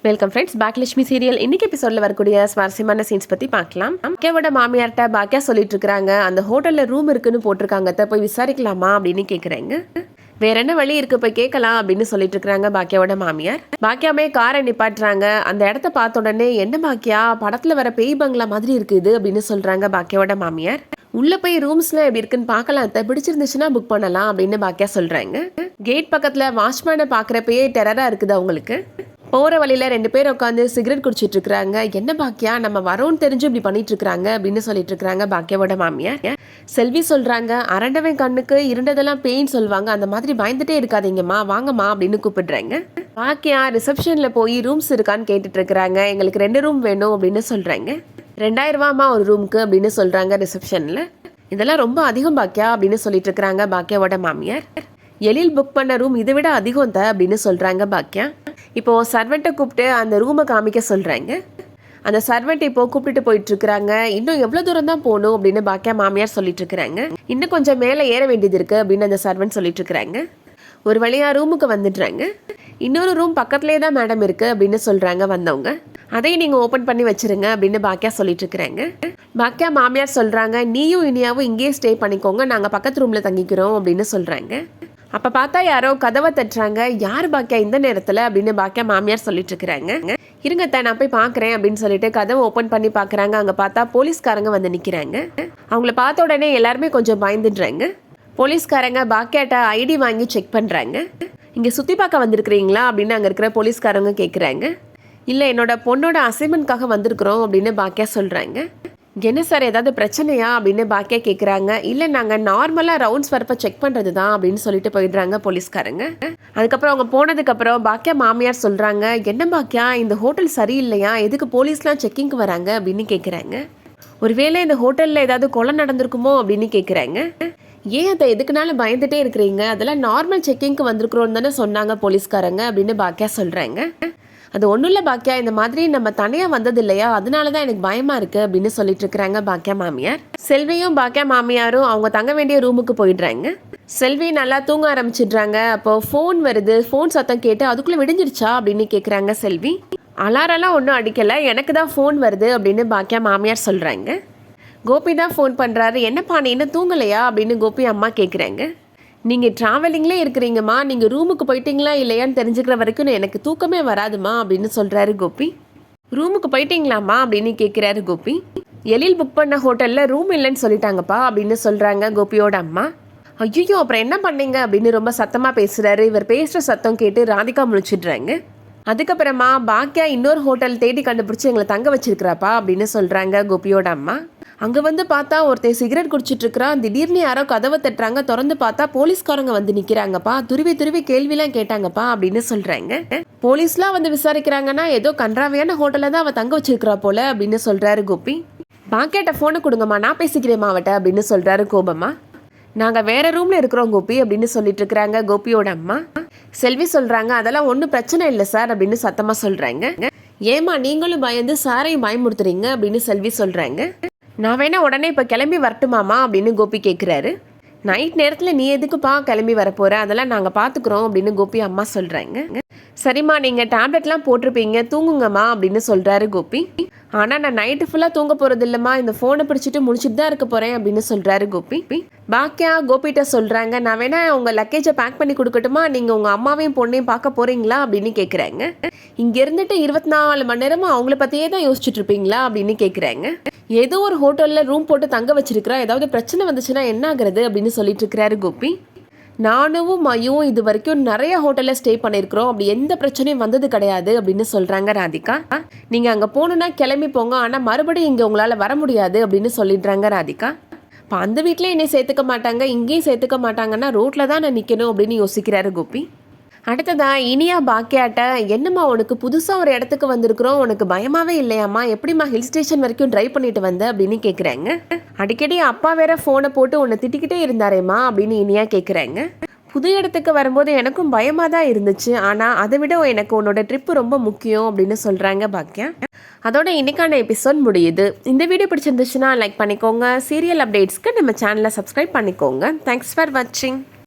Welcome friends, Baakiyalakshmi serial இன்னைக்கு எபிசோட்ல வரக்கூடிய சுவாரஸ்யமான சீன்ஸ் பத்தி பார்க்கலாம். பாக்கியாவோட மாமியார்ட்ட பாக்கியா சொல்லிட்டு இருக்காங்க, அந்த ஹோட்டல்ல ரூம் இருக்குன்னு போட்டிருக்காங்க, போய் விசாரிக்கலாமா அப்படின்னு கேக்குறாங்க. வேற என்ன வழி இருக்கு, போய் கேட்கலாம் அப்படின்னு சொல்லிட்டு இருக்காங்க பாக்கியாவோட மாமியார். பாக்கியாமே காரை நிப்பாட்டுறாங்க. அந்த இடத்த பார்த்த உடனே என்ன பாக்கியா, படத்துல வர பேய் பங்களா மாதிரி இருக்குது அப்படின்னு சொல்றாங்க பாக்கியாவோட மாமியார். உள்ள போய் ரூம்ஸ்லாம் எப்படி இருக்குன்னு பார்க்கலாம், பிடிச்சிருந்துச்சுன்னா புக் பண்ணலாம் அப்படின்னு பாக்கியா சொல்றாங்க. கேட் பக்கத்துல வாட்ச்மேனை பாக்குறப்பயே டெரரா இருக்குது அவங்களுக்கு. போகிற வழியில் 2 பேர் உட்காந்து சிகரெட் குடிச்சிட்டு இருக்கிறாங்க. என்ன பாக்கியா, நம்ம வரோன்னு தெரிஞ்சு இப்படி பண்ணிட்டு இருக்கிறாங்க அப்படின்னு சொல்லிட்டு இருக்கிறாங்க பாக்கியாவோட மாமியார். செல்வி சொல்றாங்க, அரண்டவன் கண்ணுக்கு இருண்டதெல்லாம் பேய்ன்னு சொல்லுவாங்க, அந்த மாதிரி பயந்துட்டே இருக்காதீங்கம்மா, வாங்கம்மா அப்படின்னு கூப்பிடுறாங்க. பாக்கியா ரிசப்ஷன்ல போய் ரூம்ஸ் இருக்கான்னு கேட்டுட்டு இருக்கிறாங்க. எங்களுக்கு 2 ரூம் வேணும் அப்படின்னு சொல்றாங்க. 2000 ரூபாமா ஒரு ரூமுக்கு அப்படின்னு சொல்றாங்க ரிசப்ஷன்ல. இதெல்லாம் ரொம்ப அதிகம் பாக்கியா அப்படின்னு சொல்லிட்டு இருக்கிறாங்க பாக்கியாவோட மாமியார். எழில் புக் பண்ண ரூம் இதை விட அதிகம் தான் அப்படின்னு சொல்றாங்க பாக்கியா. இப்போ சர்வெண்ட்டை கூப்பிட்டு அந்த ரூமை காமிக்க சொல்றாங்க. அந்த சர்வெண்ட் இப்போ கூப்பிட்டு போயிட்டு இருக்கிறாங்க. இன்னும் எவ்வளவு தூரம் தான் போகணும் அப்படின்னு பாக்கியா மாமியார் சொல்லிட்டு இருக்கிறாங்க. இன்னும் கொஞ்சம் மேலே ஏற வேண்டியது இருக்கு அப்படின்னு அந்த சர்வெண்ட் சொல்லிட்டு இருக்கிறாங்க. ஒரு வழியா ரூமுக்கு வந்துடுறாங்க. இன்னொரு ரூம் பக்கத்துலேயே தான் மேடம் இருக்கு அப்படின்னு சொல்றாங்க வந்தவங்க. அதையும் நீங்க ஓபன் பண்ணி வச்சிருங்க அப்படின்னு பாக்கியா சொல்லிட்டு இருக்கிறாங்க. பாக்கியா மாமியார் சொல்றாங்க, நீயும் இனியாவும் இங்கேயே ஸ்டே பண்ணிக்கோங்க, நாங்க பக்கத்து ரூம்ல தங்கிக்கிறோம் அப்படின்னு சொல்றாங்க. அப்ப பார்த்தா யாரோ கதவை தட்டுறாங்க. யார் பாக்கியா இந்த நேரத்துல அப்படின்னு பாக்கியா மாமியார் சொல்லிட்டு இருக்கிறாங்க. இருங்கத்தான் நான் போய் பாக்குறேன் அப்படின்னு சொல்லிட்டு கதவை ஓபன் பண்ணி பாக்குறாங்க. அங்க பார்த்தா போலீஸ்காரங்க வந்து நிக்கிறாங்க. அவங்கள பார்த்த உடனே எல்லாருமே கொஞ்சம் பயந்துடுறாங்க. போலீஸ்காரங்க பாக்கியாட்ட ஐடி வாங்கி செக் பண்றாங்க. இங்க சுத்தி பார்க்க வந்திருக்கிறீங்களா அப்படின்னு அங்க இருக்கிற போலீஸ்காரங்க கேக்குறாங்க. இல்ல, என்னோட பொண்ணோட அசைன்மெண்ட்காக வந்திருக்கிறோம் அப்படின்னு பாக்கியா சொல்றாங்க. என்ன சார், ஏதாவது பிரச்சனையா அப்படின்னு பாக்கியா கேட்குறாங்க. இல்லை, நாங்கள் நார்மலாக ரவுண்ட்ஸ் வரப்ப செக் பண்ணுறது தான் அப்படின்னு சொல்லிட்டு போயிடுறாங்க போலீஸ்காரங்க. அதுக்கப்புறம் அவங்க போனதுக்கப்புறம் பாக்கியா மாமியார் சொல்கிறாங்க, என்ன பாக்கியா இந்த ஹோட்டல் சரியில்லையா, எதுக்கு போலீஸ்லாம் செக்கிங்க்கு வராங்க அப்படின்னு கேட்குறாங்க. ஒருவேளை இந்த ஹோட்டலில் ஏதாவது கொலை நடந்திருக்குமோ அப்படின்னு கேட்குறாங்க. ஏன் அதை எதுக்குனாலும் பயந்துட்டே இருக்கிறீங்க, அதெல்லாம் நார்மல் செக்கிங்க்கு வந்திருக்கிறோன்னு தானே சொன்னாங்க போலீஸ்காரங்க அப்படின்னு பாக்கியா சொல்கிறாங்க. அது ஒன்றும் இல்லை பாக்கியா, இந்த மாதிரி நம்ம தனியாக வந்தது இல்லையா, அதனால தான் எனக்கு பயமா இருக்கு அப்படின்னு சொல்லிட்டு இருக்கிறாங்க பாக்கியா மாமியார். செல்வியும் பாக்கியா மாமியாரும் அவங்க தங்க வேண்டிய ரூமுக்கு போயிடுறாங்க. செல்வி நல்லா தூங்க ஆரம்பிச்சிடுறாங்க. அப்போ ஃபோன் வருது. ஃபோன் சத்தம் கேட்டு அதுக்குள்ளே விடிஞ்சிருச்சா அப்படின்னு கேட்குறாங்க செல்வி. அலாரெல்லாம் ஒன்றும் அடிக்கலை, எனக்கு தான் ஃபோன் வருது அப்படின்னு பாக்கியா மாமியார் சொல்கிறாங்க. கோபி தான் ஃபோன் பண்ணுறாரு. என்னப்பா நீ இன்னும் தூங்கலையா அப்படின்னு கோபி அம்மா கேட்குறாங்க. நீங்கள் ட்ராவலிங்லேயே இருக்கிறீங்கம்மா, நீங்கள் ரூமுக்கு போயிட்டீங்களா இல்லையான்னு தெரிஞ்சுக்கிற வரைக்கும் எனக்கு தூக்கமே வராதுமா அப்படின்னு சொல்கிறாரு கோபி. ரூமுக்கு போயிட்டீங்களாம்மா அப்படின்னு கேட்குறாரு கோபி. எழில் புக் பண்ண ஹோட்டலில் ரூம் இல்லைன்னு சொல்லிட்டாங்கப்பா அப்படின்னு சொல்கிறாங்க கோபியோட அம்மா. ஐயோ, அப்புறம் என்ன பண்ணீங்க அப்படின்னு ரொம்ப சத்தமாக பேசுகிறாரு. இவர் பேசுகிற சத்தம் கேட்டு ராதிகா முழிச்சிடுறாங்க. அதுக்கப்புறமா பாக்கியா இன்னொரு ஹோட்டல் தேடி கண்டுபிடிச்சி எங்களை தங்க வச்சிருக்கிறாப்பா அப்படின்னு சொல்கிறாங்க கோபியோட அம்மா. அங்கே வந்து பார்த்தா ஒருத்தர் சிகரெட் குடிச்சிட்டு இருக்கிறான். திடீர்னு யாரோ கதவை தட்டுறாங்க. திறந்து பார்த்தா போலீஸ்காரங்க வந்து நிற்கிறாங்கப்பா. துருவி கேள்விலாம் கேட்டாங்கப்பா அப்படின்னு சொல்கிறாங்க. போலீஸ்லாம் வந்து விசாரிக்கிறாங்கன்னா ஏதோ கன்றாவையான ஹோட்டலில் தான் அவள் தங்க வச்சிருக்கிறா போல அப்படின்னு சொல்கிறாரு கோபி. பாக்கியாட்ட ஃபோனை கொடுங்கம்மா, நான் பேசிக்கிறேன் அவட்ட அப்படின்னு சொல்கிறாரு கோபம்மா. நாங்கள் வேற ரூமில் இருக்கிறோம் கோபி அப்படின்னு சொல்லிட்டு இருக்கிறாங்க கோபியோட அம்மா. செல்வி சொல்கிறாங்க, அதெல்லாம் ஒன்றும் பிரச்சனை இல்லை சார் அப்படின்னு சத்தமாக சொல்கிறாங்க. ஏமா நீங்களும் பயந்து சாரையும் பயமுறுத்துறீங்க அப்படின்னு செல்வி சொல்கிறாங்க. நான் வேணா உடனே இப்போ கிளம்பி வரட்டுமாமா அப்படின்னு கோபி கேட்குறாரு. நைட் நேரத்தில் நீ எதுக்குப்பா கிளம்பி வரப்போகிற, அதெல்லாம் நாங்கள் பார்த்துக்குறோம் அப்படின்னு கோபி அம்மா சொல்கிறாங்க. சரிம்மா, நீங்கள் டேப்லெட்லாம் போட்டிருப்பீங்க, தூங்குங்கம்மா அப்படின்னு சொல்கிறாரு கோபி. ஆனால் நான் நைட்டு ஃபுல்லாக தூங்க போகிறது இல்லைம்மா, இந்த ஃபோனை பிடிச்சிட்டு முடிச்சுட்டு தான் இருக்க போகிறேன் அப்படின்னு சொல்கிறாரு கோபி. பாக்கியா கோபிகிட்ட சொல்கிறாங்க, நான் வேணா உங்கள் லக்கேஜை பேக் பண்ணி கொடுக்கட்டுமா, நீங்கள் உங்கள் அம்மாவையும் பொண்ணையும் பார்க்க போகிறீங்களா அப்படின்னு கேட்குறாங்க. இங்கே இருந்துட்டு 24 மணி நேரமும் அவங்கள பற்றியே தான் யோசிச்சுட்டு இருப்பீங்களா அப்படின்னு கேட்குறாங்க. ஏதோ ஒரு ஹோட்டலில் ரூம் போட்டு தங்க வச்சிருக்கிறா, ஏதாவது பிரச்சனை வந்துச்சுன்னா என்ன ஆகுறது அப்படின்னு சொல்லிட்டு இருக்கிறாரு கோபி. நானும் மையும் இது வரைக்கும் நிறைய ஹோட்டலில் ஸ்டே பண்ணியிருக்கிறோம், அப்படி எந்த பிரச்சனையும் வந்தது கிடையாது அப்படின்னு சொல்கிறாங்க ராதிகா. நீங்கள் அங்கே போகணுன்னா கிளம்பி போங்க, ஆனால் மறுபடியும் இங்கே உங்களால் வர முடியாது அப்படின்னு சொல்லிடுறாங்க ராதிகா. இப்போ அந்த வீட்டில் என்னை சேர்த்துக்க மாட்டாங்க, இங்கேயும் சேர்த்துக்க மாட்டாங்கன்னா ரோட்டில் தான் நான் நிற்கணும் அப்படின்னு யோசிக்கிறாரு கோபி. அடுத்ததா இனியா பாக்கியாட்ட, என்னம்மா உனக்கு புதுசாக ஒரு இடத்துக்கு வந்திருக்கிறோம், உனக்கு பயமாவே இல்லையாம்மா, எப்படிம்மா ஹில் ஸ்டேஷன் வரைக்கும் ட்ரைவ் பண்ணிட்டு வந்த அப்படின்னு கேட்குறாங்க. அடிக்கடி அப்பா வேற ஃபோனை போட்டு உன்னை திட்டிக்கிட்டே இருந்தாரேம்மா அப்படின்னு இனியா கேட்குறாங்க. புது இடத்துக்கு வரும்போது எனக்கும் பயமாக தான் இருந்துச்சு, ஆனால் அதை விட எனக்கு உன்னோட ட்ரிப்பு ரொம்ப முக்கியம் அப்படின்னு சொல்கிறாங்க பாக்கியா. அதோட இன்னைக்கான எபிசோட் முடியுது. இந்த வீடியோ பிடிச்சிருந்துச்சுன்னா லைக் பண்ணிக்கோங்க. சீரியல் அப்டேட்ஸ்க்கு நம்ம சேனலை சப்ஸ்கிரைப் பண்ணிக்கோங்க. தேங்க்ஸ் ஃபார் வாட்சிங்.